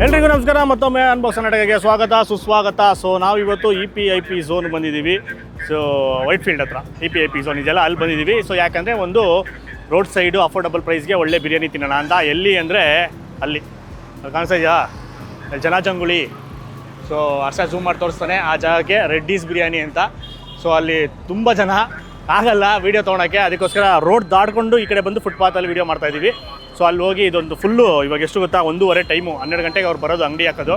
ಎಲ್ರಿಗೂ ನಮಸ್ಕಾರ. ಮತ್ತೊಮ್ಮೆ ಅನ್ಬಾಕ್ಸ್ ಕರ್ನಾಟಕಕ್ಕೆ ಸ್ವಾಗತ ಸುಸ್ವಾಗತ. ಸೊ ನಾವಿವತ್ತು EPIP ಝೋನ್ ಬಂದಿದ್ದೀವಿ. ಸೊ ವೈಟ್ ಫೀಲ್ಡ್ ಹತ್ರ EPIP ಝೋನ್ ಇದೆಯಲ್ಲ, ಅಲ್ಲಿ ಬಂದಿದ್ದೀವಿ. ಸೊ ಯಾಕಂದರೆ ಒಂದು ರೋಡ್ ಸೈಡು ಅಫೋರ್ಡಬಲ್ ಪ್ರೈಸ್ಗೆ ಒಳ್ಳೆ ಬಿರಿಯಾನಿ ತಿನ್ನೋಣ ಅಂತ. ಎಲ್ಲಿ ಅಂದರೆ ಅಲ್ಲಿ ಕಾಣಿಸ್ತಾ ಇದೆಯಾ ಜನಜಂಗುಳಿ. ಸೊ ಹರ್ಷ ಝೂಮ್ ಮಾಡಿ ತೋರಿಸ್ತಾನೆ ಆ ಜಾಗಕ್ಕೆ, ರೆಡ್ಡೀಸ್ ಬಿರಿಯಾನಿ ಅಂತ. ಸೊ ಅಲ್ಲಿ ತುಂಬ ಜನ ಆಗಲ್ಲ ವೀಡಿಯೋ ತೊಗೊಳಕ್ಕೆ, ಅದಕ್ಕೋಸ್ಕರ ರೋಡ್ ದಾಡ್ಕೊಂಡು ಈ ಕಡೆ ಬಂದು ಫುಟ್ಪಾತಲ್ಲಿ ವೀಡಿಯೋ ಮಾಡ್ತಾಯಿದ್ದೀವಿ. ಸೊ ಅಲ್ಲಿ ಹೋಗಿ ಇದೊಂದು ಫುಲ್ಲು ಇವಾಗ ಎಷ್ಟು ಗೊತ್ತಾ, 1:30 ಟೈಮು, 12 ಗಂಟೆಗೆ ಅವ್ರು ಬರೋದು, ಅಂಗಡಿ ಹಾಕೋದು,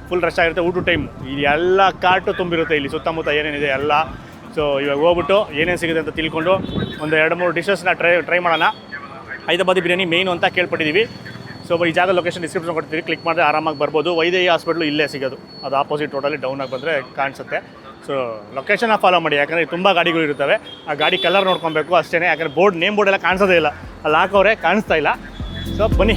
ಫುಲ್ ರಶ್ ಆಗಿರುತ್ತೆ. ಊಟ ಟೈಮು ಇಲ್ಲಿ ಎಲ್ಲ ಕಾರ್ಟು ತುಂಬಿರುತ್ತೆ ಇಲ್ಲಿ ಸುತ್ತಮುತ್ತ ಏನೇನಿದೆ ಎಲ್ಲ. ಸೊ ಇವಾಗ ಹೋಗ್ಬಿಟ್ಟು ಏನೇನು ಸಿಗುತ್ತೆ ಅಂತ ತಿಳ್ಕೊಂಡು ಒಂದು 2-3 ಡಿಶಸ್ನ ಟ್ರೈ ಮಾಡೋಣ. ಹೈದರಾಬಾದಿ ಬಿರಿಯಾನಿ ಮೇಯ್ನು ಅಂತ ಕೇಳ್ಪಟ್ಟಿದ್ದೀವಿ. ಸೊ ಈ ಜಾಗ ಲೊಕೇಶನ್ ಡಿಸ್ಕ್ರಿಪ್ಷನ್ ಕೊಡ್ತೀವಿ, ಕ್ಲಿಕ್ ಮಾಡಿದ್ರೆ ಆರಾಮಾಗಿ ಬರ್ಬೋದು. ವೈದೇಹಿ ಹಾಸ್ಪಿಟ್ಲು ಇಲ್ಲೇ ಸಿಗೋದು, ಅದು ಆಪೋಸಿಟ್ ರೋಡಲ್ಲಿ ಡೌನಾಗಿ ಬಂದರೆ ಕಾಣಿಸುತ್ತೆ. ಸೊ ಲೊಕೇಶನ್ನ ಫಾಲೋ ಮಾಡಿ, ಯಾಕಂದರೆ ತುಂಬ ಗಾಡಿಗಳು ಇರ್ತವೆ. ಆ ಗಾಡಿ ಕಲರ್ ನೋಡ್ಕೊಬೇಕು ಅಷ್ಟೇ, ಯಾಕಂದರೆ ನೇಮ್ ಬೋರ್ಡ್ ಎಲ್ಲ ಕಾಣಿಸೋದೇ ಇಲ್ಲ, ಅಲ್ಲಿ ಹಾಕೋರೆ ಕಾಣಿಸ್ತಾ ಇಲ್ಲ. ಸೊ ಬನ್ನಿ.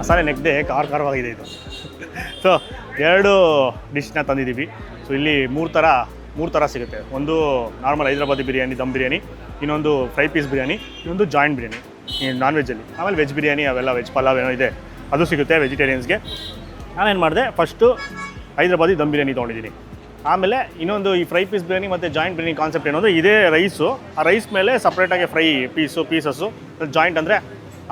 ಮಸಾಲೆ ನೆಕ್ದೆ ಖಾರವಾಗಿದೆ ಇದು. ಸೊ 2 ಡಿಶ್ನ ತಂದಿದ್ದೀವಿ. ಸೊ ಇಲ್ಲಿ ಮೂರು ಥರ ಸಿಗುತ್ತೆ. ಒಂದು ನಾರ್ಮಲ್ ಹೈದರಾಬಾದಿ ಬಿರಿಯಾನಿ, ದಮ್ ಬಿರಿಯಾನಿ, ಇನ್ನೊಂದು ಫ್ರೈ ಪೀಸ್ ಬಿರಿಯಾನಿ, ಇನ್ನೊಂದು ಜಾಯಿಂಟ್ ಬಿರಿಯಾನಿ ನಾನ್ ವೆಜ್ಜಲ್ಲಿ. ಆಮೇಲೆ ವೆಜ್ ಬಿರಿಯಾನಿ ಅವೆಲ್ಲ ವೆಜ್ ಪಲಾವ್ ಏನೋ ಇದೆ ಅದು ಸಿಗುತ್ತೆ ವೆಜಿಟೇರಿಯನ್ಸ್ಗೆ. ನಾನೇನು ಮಾಡಿದೆ, ಫಸ್ಟು ಹೈದರಾಬಾದಿ ದಮ್ ಬಿರಿಯಾನಿ ತೊಗೊಂಡಿದ್ದೀನಿ. ಆಮೇಲೆ ಇನ್ನೊಂದು ಈ ಫ್ರೈ ಪೀಸ್ ಬಿರಿಯಾನಿ ಮತ್ತು ಜಾಯಿಂಟ್ ಬಿರಿಯಾನಿ ಕಾನ್ಸೆಪ್ಟ್ ಏನಂದರೆ, ಇದೇ ರೈಸು, ಆ ರೈಸ್ ಮೇಲೆ ಸಪ್ರೇಟಾಗಿ ಫ್ರೈ ಪೀಸಸ್ಸು, ಜಾಯಿಂಟ್ ಅಂದರೆ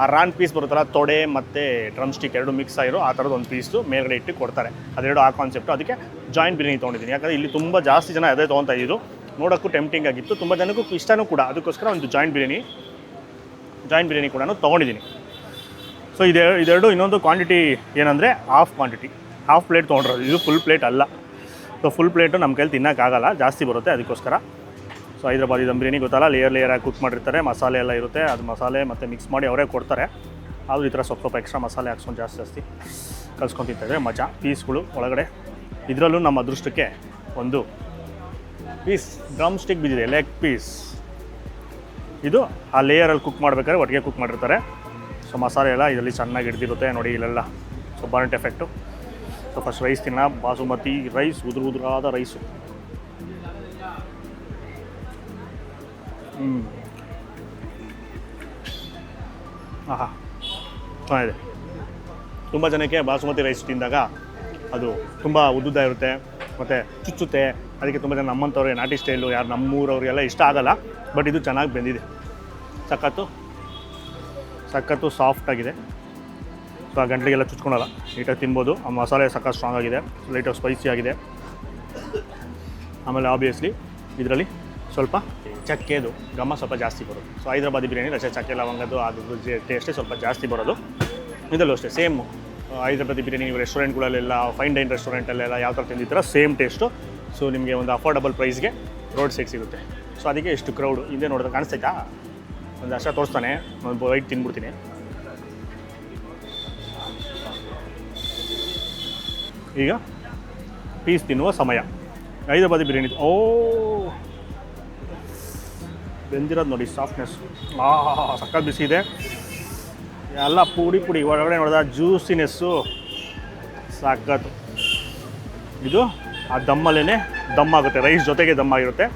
ಆ ರಾನ್ ಪೀಸ್ ಬರುತ್ತಲ್ಲ, ತೊಡೆ ಮತ್ತು ಡ್ರಮ್ ಸ್ಟಿಕ್ 2 ಮಿಕ್ಸ್ ಆಗಿರೋ ಆ ಥರದ್ದು ಒಂದು ಪೀಸು ಮೇಲ್ಗಡೆ ಇಟ್ಟು ಕೊಡ್ತಾರೆ. ಅದೆರಡು ಆ ಕಾನ್ಸೆಪ್ಟು. ಅದಕ್ಕೆ ಜಾಯಿಂಟ್ ಬಿರಿಯಾನಿ ತೊಗೊಂಡಿದ್ದೀನಿ. ಯಾಕಂದರೆ ಇಲ್ಲಿ ತುಂಬ ಜಾಸ್ತಿ ಜನ ಅದೇ ತೊಗೊತಾ ಇದ್ದು, ನೋಡೋಕ್ಕೂ ಟೆಂಪ್ಟಿಂಗ್ ಆಗಿತ್ತು, ತುಂಬ ಜನಕ್ಕೂ ಇಷ್ಟನೂ ಕೂಡ. ಅದಕ್ಕೋಸ್ಕರ ಒಂದು ಜಾಯಿಂಟ್ ಬಿರಿಯಾನಿ ಕೂಡ ತೊಗೊಂಡಿದ್ದೀನಿ. ಸೊ ಇದೆರಡು. ಇನ್ನೊಂದು ಕ್ವಾಂಟಿಟಿ ಏನಂದರೆ ಹಾಫ್ ಪ್ಲೇಟ್ ತೊಗೊಂಡಿರೋದು, ಇದು ಫುಲ್ ಪ್ಲೇಟ್ ಅಲ್ಲ. ಸೊ ಫುಲ್ ಪ್ಲೇಟು ನಮ್ಮ ಕೈಲಿ ತಿನ್ನೋಕ್ಕಾಗಲ್ಲ, ಜಾಸ್ತಿ ಬರುತ್ತೆ, ಅದಕ್ಕೋಸ್ಕರ. ಸೊ ಹೈದರಾಬಾದಿ ದಮ್ ಬಿರಿಯಾನಿ ಗೊತ್ತಲ್ಲ, ಲೇಯರಾಗಿ ಕುಕ್ ಮಾಡಿರ್ತಾರೆ, ಮಸಾಲೆ ಎಲ್ಲ ಇರುತ್ತೆ, ಅದು ಮಸಾಲೆ ಮತ್ತು ಮಿಕ್ಸ್ ಮಾಡಿ ಅವರೇ ಕೊಡ್ತಾರೆ. ಆದರೂ ಈ ಥರ ಸ್ವಲ್ಪ ಎಕ್ಸ್ಟ್ರಾ ಮಸಾಲೆ ಹಾಕ್ಸ್ಕೊಂಡು ಜಾಸ್ತಿ ಕಲ್ಸ್ಕೊಂಡು ತಿಂತಾಯಿದ್ರೆ ಮಜಾ. ಪೀಸ್ಗಳು ಒಳಗಡೆ, ಇದರಲ್ಲೂ ನಮ್ಮ ಅದೃಷ್ಟಕ್ಕೆ ಒಂದು ಪೀಸ್ ಡ್ರಮ್ ಸ್ಟಿಕ್ ಬಿದ್ದಿದೆ, ಲೆಗ್ ಪೀಸ್. ಇದು ಆ ಲೇಯರಲ್ಲಿ ಕುಕ್ ಮಾಡಬೇಕಾದ್ರೆ ಒಟ್ಟಿಗೆ ಕುಕ್ ಮಾಡಿರ್ತಾರೆ. ಸೊ ಮಸಾಲೆ ಎಲ್ಲ ಇದರಲ್ಲಿ ಚೆನ್ನಾಗಿ ಹಿಡ್ದಿರುತ್ತೆ ನೋಡಿ ಇಲ್ಲೆಲ್ಲ. So burnt effect. So first rice ತಿನ್ನೋಣ. ಬಾಸುಮತಿ ರೈಸ್, ಉದುರಾದ ರೈಸು. ಆಹಾ, ಚೆನ್ನಾಗಿದೆ. ತುಂಬ ಜನಕ್ಕೆ ಬಾಸುಮತಿ ರೈಸ್ ತಿಂದಾಗ ಅದು ತುಂಬ ಉದ್ದುದ್ದ ಇರುತ್ತೆ ಮತ್ತು ಚುಚ್ಚುತ್ತೆ. ಅದಕ್ಕೆ ತುಂಬ ಜನ ನಮ್ಮಂಥವ್ರಿಗೆ ನಾಟಿ ಸ್ಟೈಲು, ಯಾರು ನಮ್ಮೂರವ್ರಿಗೆಲ್ಲ ಇಷ್ಟ ಆಗಲ್ಲ. ಬಟ್ ಇದು ಚೆನ್ನಾಗಿ ಬೆಂದಿದೆ, ಸಖತ್ತು ಸಾಫ್ಟಾಗಿದೆ. ಸೊ ಆ ಗಂಟಲಿಗೆಲ್ಲ ಚುಚ್ಕೊಳಲ್ಲ, ನೀಟಾಗಿ ತಿನ್ಬೋದು. ಆ ಮಸಾಲೆ ಸಖತ್ ಸ್ಟ್ರಾಂಗ್ ಆಗಿದೆ, ಲೈಟಾಗಿ ಸ್ಪೈಸಿ ಆಗಿದೆ. ಆಮೇಲೆ ಆಬ್ವಿಯಸ್ಲಿ ಇದರಲ್ಲಿ ಸ್ವಲ್ಪ ಚಕ್ಕೆದು ಘಮ ಸ್ವಲ್ಪ ಜಾಸ್ತಿ ಬರೋದು. ಸೊ ಹೈದರಾಬಾದಿ ಬಿರಿಯಾನಿ ರಚೆ ಚಕ್ಕೆ ಲವಂಗದ್ದು ಅದು ಟೇಸ್ಟೇ ಸ್ವಲ್ಪ ಜಾಸ್ತಿ ಬರೋದು. ಇದರಲ್ಲೂ ಅಷ್ಟೇ ಸೇಮ್ ಹೈದರಾಬಾದಿ ಬಿರಿಯಾನಿ ನೀವು ರೆಸ್ಟೋರೆಂಟ್ಗಳಲ್ಲೆಲ್ಲ, ಫೈನ್ ಡೈನ್ ರೆಸ್ಟೋರೆಂಟಲ್ಲೆಲ್ಲ ಯಾವ ಥರ ತಿಂದಿರ್ತೀರ ಸೇಮ್ ಟೇಸ್ಟು. ಸೊ ನಿಮಗೆ ಒಂದು ಅಫೋರ್ಡಬಲ್ ಪ್ರೈಸ್ಗೆ ರೋಡ್ ಸೈಡ್ ಸಿಗುತ್ತೆ. ಸೊ ಅದಕ್ಕೆ ಎಷ್ಟು ಕ್ರೌಡು ಹಿಂದೆ ನೋಡಿದ್ರೆ ಕಾಣಿಸ್ತೈತಾ. ಒಂದು ಅಷ್ಟ ತೋರಿಸ್ತಾನೆ, ಒಂದು ವೈಟ್ ತಿಂದ್ಬಿಡ್ತೀನಿ. ಈಗ ಪೀಸ್ ತಿನ್ನುವ ಸಮಯ. ಹೈದರಾಬಾದಿ ಬಿರಿಯಾನಿ ಬೆಂದಿರೋದು ನೋಡಿ, ಸಾಫ್ಟ್ನೆಸ್ ಸಕ್ಕತ್ ಬಿಸಿ ಇದೆ. ಎಲ್ಲ ಪುಡಿ ಪುಡಿ ಒಳಗಡೆ ನೋಡಿದ ಜ್ಯೂಸಿನೆಸ್ಸು ಸಾಕತ್ತು. ಇದು ಆ ದಮ್ಮಲ್ಲೇ ದಮ್ಮಾಗುತ್ತೆ, ರೈಸ್ ಜೊತೆಗೆ ದಮ್ಮಾಗಿರುತ್ತೆ.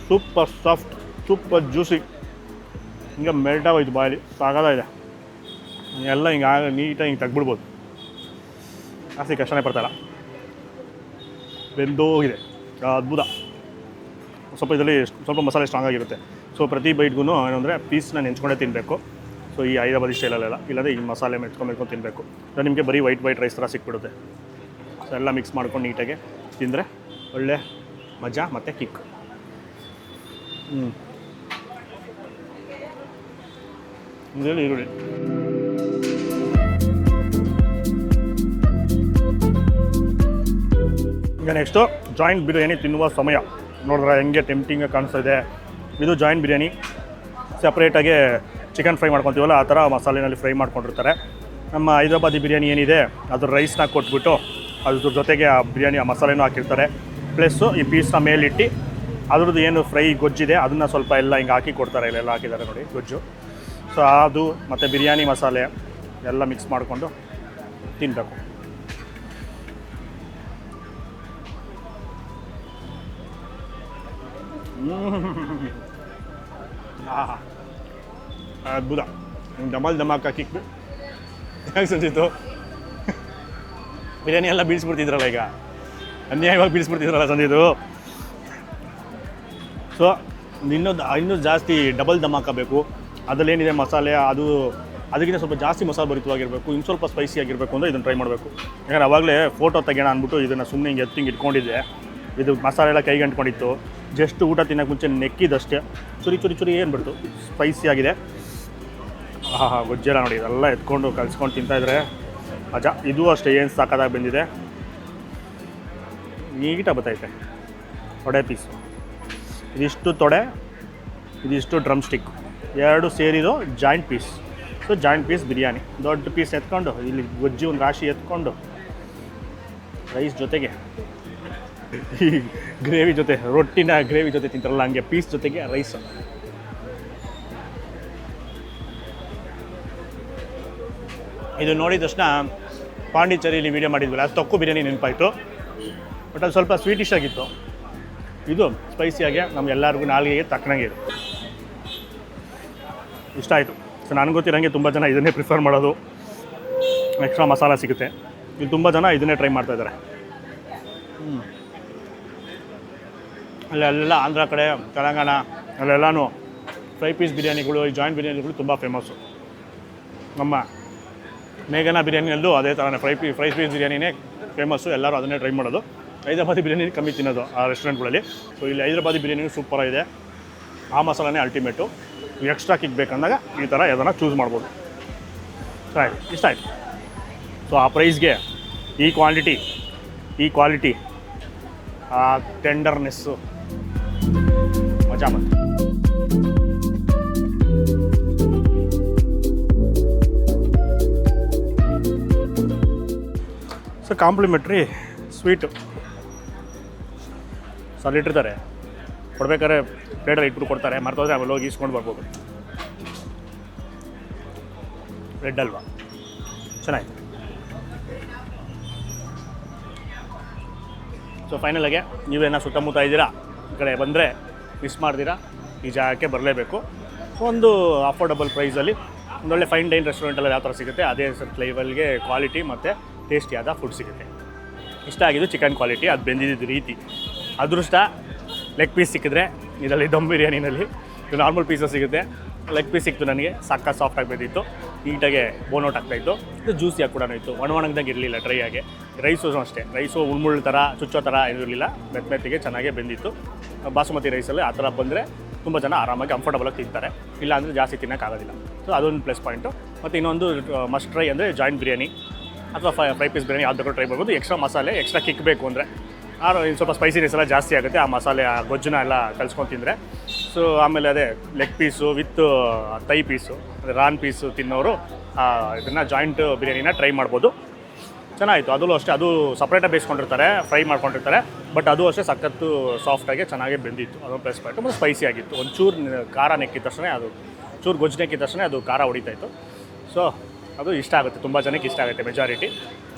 ಸೂಪರ್ ಸಾಫ್ಟ್, ಸೂಪರ್ ಜ್ಯೂಸಿ, ಹಿಂಗೆ ಮೆಲ್ಟ್ ಆಗೋಯ್ತು ಬಾಯಲ್ಲಿ, ಸಾಕಾಗಿದೆ. ಎಲ್ಲ ಹಿಂಗೆ ನೀಟಾಗಿ ಹಿಂಗೆ ತೆಗ್ಬಿಡ್ಬೋದು, ಜಾಸ್ತಿ ಕಷ್ಟನೇ ಪಡ್ತಾಯಿಲ್ಲ. ಬೆಂದೋಗಿದೆ, ಅದ್ಭುತ. ಸ್ವಲ್ಪ ಇದರಲ್ಲಿ ಸ್ವಲ್ಪ ಮಸಾಲೆ ಸ್ಟ್ರಾಂಗ್ ಆಗಿರುತ್ತೆ. ಸೊ ಪ್ರತಿ ಬೈಟ್ಗೂ ಏನಂದರೆ ಪೀಸ್ನ ನೆಂಚ್ಕೊಂಡೇ ತಿನ್ನಬೇಕು. ಸೊ ಈ ಹೈದರಾಬಾದಿ ಸ್ಟೈಲಲ್ಲೆಲ್ಲ, ಇಲ್ಲಾಂದರೆ ಈ ಮಸಾಲೆ ಮೆಚ್ಕೊಂಡು ತಿನ್ನಬೇಕು. ಸೊ ನಿಮಗೆ ಬರೀ ವೈಟ್ ರೈಸ್ ಥರ ಸಿಕ್ಬಿಡುತ್ತೆ. ಸೊ ಎಲ್ಲ ಮಿಕ್ಸ್ ಮಾಡ್ಕೊಂಡು ನೀಟಾಗಿ ತಿಂದರೆ ಒಳ್ಳೆ ಮಜಾ ಮತ್ತು ಕಿಕ್. ಇದರಲ್ಲಿ ಈರುಳ್ಳಿ, ಈಗ ನೆಕ್ಸ್ಟು ಜಾಯಿಂಟ್ ಬಿರಿಯಾನಿ ತಿನ್ನುವ ಸಮಯ. ನೋಡಿದ್ರೆ ಹೆಂಗೆ ಟೆಂಪ್ಟಿಂಗಾಗಿ ಕಾಣಿಸ್ತಾ ಇದೆ. ಇದು ಜಾಯಿಂಟ್ ಬಿರಿಯಾನಿ. ಸಪ್ರೇಟಾಗಿ ಚಿಕನ್ ಫ್ರೈ ಮಾಡ್ಕೊತೀವಲ್ಲ ಆ ಥರ ಮಸಾಲೆನಲ್ಲಿ ಫ್ರೈ ಮಾಡ್ಕೊಂಡಿರ್ತಾರೆ. ನಮ್ಮ ಹೈದರಾಬಾದಿ ಬಿರಿಯಾನಿ ಏನಿದೆ ಅದ್ರ ರೈಸ್ನ ಕೊಟ್ಬಿಟ್ಟು ಅದ್ರ ಜೊತೆಗೆ ಆ ಬಿರಿಯಾನಿ ಆ ಮಸಾಲೆನೂ ಹಾಕಿರ್ತಾರೆ. ಪ್ಲಸ್ಸು ಈ ಪೀಸ್ನ ಮೇಲಿಟ್ಟು ಅದ್ರದ್ದು ಏನು ಫ್ರೈ ಗೊಜ್ಜಿದೆ ಅದನ್ನು ಸ್ವಲ್ಪ ಎಲ್ಲ ಹಿಂಗೆ ಹಾಕಿ ಕೊಡ್ತಾರೆ. ಇಲ್ಲೆಲ್ಲ ಹಾಕಿದ್ದಾರೆ ನೋಡಿ ಗೊಜ್ಜು. ಸೊ ಅದು ಮತ್ತು ಬಿರಿಯಾನಿ ಮಸಾಲೆ ಎಲ್ಲ ಮಿಕ್ಸ್ ಮಾಡಿಕೊಂಡು ತಿನ್ನಬೇಕು. ಅದ್ಭುತ. ದಮಾಕ್ ಹಾಕಿಕ್ಬಿಟ್ಟು ಹೇಗೆ ಸಂಜಿತ್ತು ಬಿರಿಯಾನಿ ಎಲ್ಲ ಬೀಳಿಸ್ಬಿಡ್ತಿದ್ರಲ್ಲ, ಈಗ ಅನ್ಯಾಯವಾಗಿ ಬೀಳಿಸ್ಬಿಡ್ತಿದ್ರಲ್ಲ ಸಂಜಿದು. ಸೊ ಇನ್ನೂ ಜಾಸ್ತಿ ಡಬಲ್ ದಮ್ ಹಾಕಬೇಕು. ಅದರಲ್ಲೇನಿದೆ ಮಸಾಲೆ ಅದಕ್ಕಿಂತ ಸ್ವಲ್ಪ ಜಾಸ್ತಿ ಮಸಾಲೆ ಭರಿತವಾಗಿರಬೇಕು, ಇನ್ನು ಸ್ವಲ್ಪ ಸ್ಪೈಸಿ ಆಗಿರಬೇಕು ಅಂದರೆ ಇದನ್ನು ಟ್ರೈ ಮಾಡಬೇಕು. ಯಾಕಂದರೆ ಅವಾಗಲೇ ಫೋಟೋ ತೆಗೋಣ ಅಂದ್ಬಿಟ್ಟು ಇದನ್ನು ಸುಮ್ಮನೆ ಹಿಂಗೆ ಎತ್ತಿಂಗೆ ಇಟ್ಕೊಂಡಿದ್ದೆ. ಇದು ಮಸಾಲೆ ಎಲ್ಲ ಕೈಗೆ ಅಂಟ್ಕೊಂಡಿತ್ತು. ಜಸ್ಟ್ ಊಟ ತಿನ್ನೋಕ್ಕೆ ಮುಂಚೆ ನೆಕ್ಕಿದಷ್ಟೇ ಚುರಿ ಏನು ಬಿಡ್ತು, ಸ್ಪೈಸಿ ಆಗಿದೆ. ಗೊಜ್ಜೆಲ್ಲ ನೋಡಿ ಇದೆಲ್ಲ ಎತ್ಕೊಂಡು ಕಲಿಸ್ಕೊಂಡು ತಿಂತಾಯಿದ್ರೆ ಮಜಾ. ಇದು ಅಷ್ಟೇ ಏನು ಸಾಕಾದಾಗ ಬಂದಿದೆ, ನೀಟಾಗಿ ಬರ್ತೈತೆ. ತೊಡೆ ಪೀಸು ಇದಿಷ್ಟು ತೊಡೆ, ಇದಿಷ್ಟು ಡ್ರಮ್ ಸ್ಟಿಕ್, ಎರಡು ಸೇರಿರೋ joint piece. So joint piece biryani ದೊಡ್ಡ ಪೀಸ್ ಎತ್ಕೊಂಡು ಇಲ್ಲಿ ಗೊಜ್ಜಿ ಒಂದು ರಾಶಿ ಎತ್ಕೊಂಡು ರೈಸ್ ಜೊತೆಗೆ ಈ ಗ್ರೇವಿ ಜೊತೆ, ರೊಟ್ಟಿನ ಗ್ರೇವಿ ಜೊತೆ ತಿಂತಾರಲ್ಲ ಹಂಗೆ ಪೀಸ್ ಜೊತೆಗೆ ರೈಸ್. ಇದು ನೋಡಿದ ತಕ್ಷಣ ಪಾಂಡಿಚೇರಿಯಲ್ಲಿ ವೀಡಿಯೋ ಮಾಡಿದ್ವಲ್ಲ ಅದು ತೊಕ್ಕು ಬಿರಿಯಾನಿ ನೆನಪಾಯಿತು. ಬಟ್ ಅದು ಸ್ವಲ್ಪ ಸ್ವೀಟಿಶ್ ಆಗಿತ್ತು. ಇದು ಸ್ಪೈಸಿಯಾಗಿ ನಮಗೆಲ್ಲರಿಗೂ ನಾಲ್ಗೆಗೆ ತಕ್ಕನಾಗಿದೆ, ಇಷ್ಟ ಆಯಿತು. ಸೊ ನನಗೆ ಗೊತ್ತಿರೋಂಗೆ ತುಂಬ ಜನ ಇದನ್ನೇ ಪ್ರಿಫರ್ ಮಾಡೋದು. ಎಕ್ಸ್ಟ್ರಾ ಮಸಾಲ ಸಿಗುತ್ತೆ. ಇಲ್ಲಿ ತುಂಬ ಜನ ಇದನ್ನೇ ಟ್ರೈ ಮಾಡ್ತಾಯಿದ್ದಾರೆ. ಅಲ್ಲೆಲ್ಲ ಆಂಧ್ರ ಕಡೆ, ತೆಲಂಗಾಣ ಅಲ್ಲೆಲ್ಲನೂ ಫ್ರೈ ಪೀಸ್ ಬಿರಿಯಾನಿಗಳು, ಈ ಜಾಯಿಂಟ್ ಬಿರಿಯಾನಿಗಳು ತುಂಬ ಫೇಮಸ್ಸು. ನಮ್ಮ ಮೇಘನಾ ಬಿರಿಯಾನಿಯಲ್ಲೂ ಅದೇ ಥರನೇ ಫ್ರೈ ಪೀಸ್ ಬಿರಿಯಾನಿನೇ ಫೇಮಸ್ಸು. ಎಲ್ಲರೂ ಅದನ್ನೇ ಟ್ರೈ ಮಾಡೋದು. ಹೈದರಾಬಾದಿ ಬಿರಿಯಾನಿ ಕಮ್ಮಿ ತಿನ್ನೋದು ಆ ರೆಸ್ಟೋರೆಂಟ್ಗಳಲ್ಲಿ. ಸೊ ಇಲ್ಲಿ ಹೈದರಾಬಾದಿ ಬಿರಿಯಾನಿ ಸೂಪರಾಗಿದೆ. ಆ ಮಸಾಲನೇ ಅಲ್ಟಿಮೇಟು. ಎಕ್ಸ್ಟ್ರಾ ಕಿಕ್ ಬೇಕಂದಾಗ ಈ ಥರ ಯಾವ್ದನ್ನ ಚೂಸ್ ಮಾಡ್ಬೋದು. ಆಯಿತು, ಇಷ್ಟ ಆಯಿತು. ಸೊ ಆ ಪ್ರೈಸ್ಗೆ ಈ ಕ್ವಾಲಿಟಿ ಆ ಟೆಂಡರ್ನೆಸ್ಸು ಮಜಾ ಬಂತು. ಸೊ ಕಾಂಪ್ಲಿಮೆಂಟ್ರಿ ಸ್ವೀಟು ಸಲ ಇಟ್ಟಿರ್ತಾರೆ, ಕೊಡ್ಬೇಕಾದ್ರೆ ಪ್ಲೇಟಲ್ಲಿ ಇಟ್ಬಿಟ್ಟು ಕೊಡ್ತಾರೆ. ಮರ್ತೋದ್ರೆ ಆಮೇಲೆ ಹೋಗಿ ಇಸ್ಕೊಂಡು ಬರ್ಬೋದು. ರೆಡ್ ಅಲ್ವಾ ಚೆನ್ನಾಗಿದೆ. ಸೊ ಫೈನಲಾಗೆ ನೀವೇನೋ ಸುತ್ತಮುತ್ತ ಇದ್ದೀರಾ, ಈ ಕಡೆ ಬಂದರೆ ಮಿಸ್ ಮಾಡ್ತೀರಾ, ಈ ಜಾಗಕ್ಕೆ ಬರಲೇಬೇಕು. ಒಂದು ಅಫೋರ್ಡಬಲ್ ಪ್ರೈಸಲ್ಲಿ ಒಂದೊಳ್ಳೆ ಫೈನ್ ಡೈನ್ ರೆಸ್ಟೋರೆಂಟಲ್ಲಿ ಯಾವ ಥರ ಸಿಗುತ್ತೆ ಅದೇ ಲೆವೆಲ್ಗೆ ಕ್ವಾಲಿಟಿ ಮತ್ತು ಟೇಸ್ಟಿಯಾದ ಫುಡ್ ಸಿಗುತ್ತೆ. ಇಷ್ಟ ಆಗಿದ್ದು ಚಿಕನ್ ಕ್ವಾಲಿಟಿ, ಅದು ಬೆಂದಿದ್ದ ರೀತಿ. ಅದೃಷ್ಟ ಲೆಗ್ ಪೀಸ್ ಸಿಕ್ಕಿದ್ರೆ, ಇದರಲ್ಲಿ ದಮ್ ಬಿರಿಯಾನಿನಲ್ಲಿ ಇದು ನಾರ್ಮಲ್ ಪೀಸಸ್ ಸಿಗುತ್ತೆ. ಲೆಗ್ ಪೀಸ್ ಸಿಕ್ತು ನನಗೆ, ಸಾಕ ಸಾಫ್ಟಾಗಿ ಬೆಂದಿತ್ತು, ನೀಟಾಗೆ ಬೋನೌಟ್ ಆಗ್ತಾಯಿತ್ತು. ಇದು ಜ್ಯೂಸಿಯಾಗಿ ಕೂಡ ಇತ್ತು, ಒಣದಂಗೆ ಇರಲಿಲ್ಲ ಡ್ರೈ ಆಗಿ. ರೈಸು ಅಷ್ಟೇ, ರೈಸು ಉಳ್ಮುಳ್ಳು ಥರ ಚುಚ್ಚೋ ಥರ ಇರಲಿಲ್ಲ, ಮೆತ್ತಿಗೆ ಚೆನ್ನಾಗೇ ಬೆಂದಿತ್ತು. ಬಾಸುಮತಿ ರೈಸಲ್ಲಿ ಆ ಥರ ಬಂದರೆ ತುಂಬ ಜನ ಆರಾಮಾಗಿ ಕಂಫರ್ಟಬಲಾಗಿ ತಿಂತಾರೆ, ಇಲ್ಲಾಂದರೆ ಜಾಸ್ತಿ ತಿನ್ನೋಕ್ಕಾಗೋದಿಲ್ಲ. ಸೊ ಅದೊಂದು ಪ್ಲಸ್ ಪಾಯಿಂಟು. ಮತ್ತು ಇನ್ನೊಂದು ಮಸ್ಟ್ ಟ್ರೈ ಅಂದರೆ ಜಾಯಿಂಟ್ ಬಿರಿಯಾನಿ ಅಥವಾ ಫ್ರೈ ಪೀಸ್ ಬಿರಿಯಾನಿ ಯಾವ್ದು ಟ್ರೈ ಮಾಡ್ಬೋದು. ಎಕ್ಸ್ಟ್ರಾ ಮಸಾಲೆ ಎಕ್ಸ್ಟ್ರಾ ಕಿಕ್ ಬೇಕು ಅಂದರೆ ಇನ್ನು ಸ್ವಲ್ಪ ಸ್ಪೈಸಿನೆಸ್ ಎಲ್ಲ ಜಾಸ್ತಿ ಆಗುತ್ತೆ. ಆ ಮಸಾಲೆ ಆ ಗೊಜ್ಜನ್ನ ಎಲ್ಲ ಕಲ್ಸ್ಕೊಂಡು ತಿಂದರೆ. ಸೊ ಆಮೇಲೆ ಅದೇ leg piece with thigh piece, ಅದೇ ರಾನ್ ಪೀಸು ತಿನ್ನೋರು ಇದನ್ನು ಜಾಯಿಂಟ್ ಬಿರಿಯಾನಿನ ಟ್ರೈ ಮಾಡ್ಬೋದು. ಚೆನ್ನಾಗಿತ್ತು. ಅದು ಅಷ್ಟೇ, ಅದು ಸಪ್ರೇಟಾಗಿ ಬೇಯಿಸ್ಕೊಂಡಿರ್ತಾರೆ, ಫ್ರೈ ಮಾಡ್ಕೊಂಡಿರ್ತಾರೆ. ಬಟ್ ಅದು ಅಷ್ಟೇ ಸಖತ್ತು ಸಾಫ್ಟಾಗಿ ಚೆನ್ನಾಗಿ ಬೆಂದಿತ್ತು. ಅದೊಂದು ಪ್ಲಸ್ ಪಾಯಿಂಟ್. ಮತ್ತು ಸ್ಪೈಸಿ ಆಗಿತ್ತು. ಒಂದು ಚೂರು ಖಾರ ನೆಕ್ಕಿದ ತಕ್ಷಣ ಅದು ಚೂರು ಗೊಜ್ಜು ನೆಕ್ಕಿದ ತಕ್ಷಣ ಅದು ಖಾರ ಹೊಡಿತಾಯಿತ್ತು. ಸೊ ಅದು ಇಷ್ಟ ಆಗುತ್ತೆ, ತುಂಬ ಜನಕ್ಕೆ ಇಷ್ಟ ಆಗುತ್ತೆ ಮೆಜಾರಿಟಿ.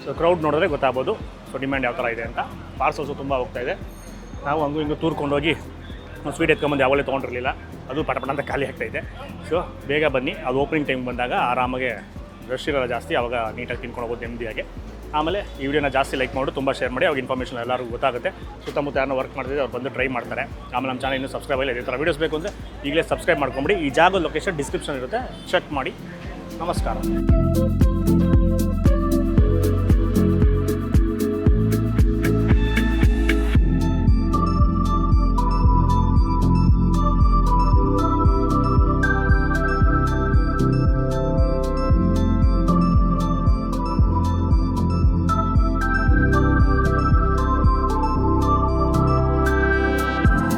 ಸೊ ಕ್ರೌಡ್ ನೋಡಿದ್ರೆ ಗೊತ್ತಾಗ್ಬೋದು ಸೊ ಡಿಮ್ಯಾಂಡ್ ಯಾವ ಥರ ಇದೆ ಅಂತ. ಪಾರ್ಸಲ್ಸು ತುಂಬ ಹೋಗ್ತಾಯಿದೆ. ನಾವು ಹಂಗೂ ಹಿಂಗೂ ತೂರ್ಕೊಂಡೋಗಿ ಸ್ವೀಟ್ ಎತ್ಕೊಂಬಂದು ಯಾವಾಗಲೇ ತೊಗೊಂಡಿರಲಿಲ್ಲ, ಅದು ಪಟ ಅಂತ ಖಾಲಿ ಆಗ್ತಾಯಿದೆ. ಸೊ ಬೇಗ ಬನ್ನಿ, ಅದು ಓಪನಿಂಗ್ ಟೈಮ್ ಬಂದಾಗ ಆರಾಮಾಗೆ ರಶ್ ಇರೋಲ್ಲ ಜಾಸ್ತಿ, ಅವಾಗ ನೀಟಾಗಿ ತಿನ್ಕೊಂಡು ಹೋಗೋದು ನೆಮ್ಮದಿಯಾಗಿ. ಆಮೇಲೆ ಈ ವಿಡಿಯೋನ ಜಾಸ್ತಿ ಲೈಕ್ ಮಾಡಿ, ತುಂಬ ಶೇರ್ ಮಾಡಿ, ಅವಾಗ ಇನ್ಫಾರ್ಮೇಷನ್ ಎಲ್ಲರಿಗೂ ಗೊತ್ತಾಗುತ್ತೆ. ಸುತ್ತಮುತ್ತ ಯಾರನ್ನ ವರ್ಕ್ ಮಾಡ್ತಿದ್ದೆ ಅವ್ರು ಬಂದು ಟ್ರೈ ಮಾಡ್ತಾರೆ. ಆಮೇಲೆ ನಮ್ಮ ಚಾನಲ್ ಇನ್ನೂ ಸಬ್ಸ್ಕ್ರೈಬ್ ಇಲ್ಲ, ಇದೇ ಥರ ವೀಡಿಯೋಸ್ ಬೇಕು ಅಂದರೆ ಈಗಲೇ ಸಬ್ಸ್ಕ್ರೈಬ್ ಮಾಡ್ಕೊಂಬಿಡಿ. ಈ ಜಾಗದ ಲೊಕೇಶನ್ ಡಿಸ್ಕ್ರಿಪ್ಷನ್ ಇರುತ್ತೆ, ಚೆಕ್ ಮಾಡಿ. ನಮಸ್ಕಾರ.